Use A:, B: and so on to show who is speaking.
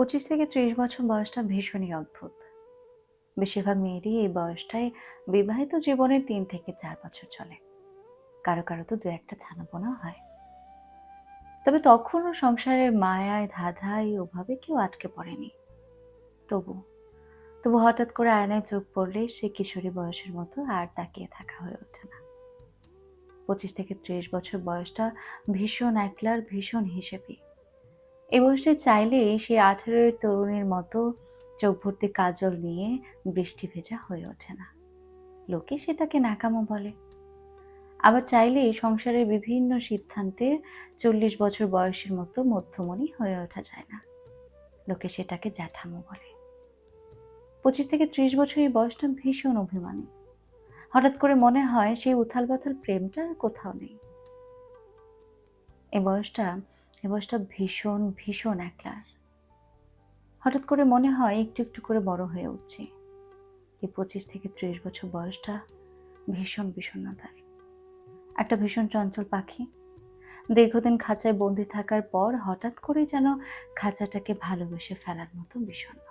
A: 25 থেকে 30 বছর বয়সটা ভীষণই অদ্ভুত। বেশিরভাগ মেয়েরই এই বয়সটায় বিবাহিত জীবনের 3 থেকে 4 বছর চলে। কারো কারো তো 2-একটা ছানাপোনাও হয়। তবে তখনও সংসারের মায়ায় ধাঁধায় ওভাবে কেউ আটকে পড়েনি। তবু তবু হঠাৎ করে আয়নায় চোখ পড়লে সে কিশোরী বয়সের মতো আর তাকিয়ে থাকা হয়ে ওঠে না। 25 থেকে 30 বছর বয়সটা ভীষণ একলার, ভীষণ হিসেবি। এই বয়সটায় চাইলেই সে 18-এর তরুণীর মতো চোখ ভর্তি কাজল নিয়ে বৃষ্টি ভেজা হয়ে ওঠে না। লোকে সেটাকে ন্যাকামো বলে। আবার চাইলেই সংসারের বিভিন্ন সিদ্ধান্তের 40 বছর বয়সের মতো মধ্যমণি হয়ে ওঠা যায় না। লোকে সেটাকে জ্যাঠামো বলে। 25 থেকে 30 বছর এই বয়সটা ভীষণ অভিমানী। হঠাৎ করে মনে হয় সেই উথাল পাথাল প্রেমটা আর কোথাও নেই। এই বয়সটা এই বয়সটা ভীষণ ভীষণ একলার। হঠাৎ করে মনে হয় একটু একটু করে বড় হয়ে উঠছি। এই 25 থেকে 30 বছর বয়সটা ভীষণ বিষণ্ণতার। একটা ভীষণ চঞ্চল পাখি দীর্ঘদিন খাঁচায় বন্দি থাকার পর হঠাৎ করে যেন খাঁচাটাকে ভালোবেসে ফেলার মতো বিষণ্ণ।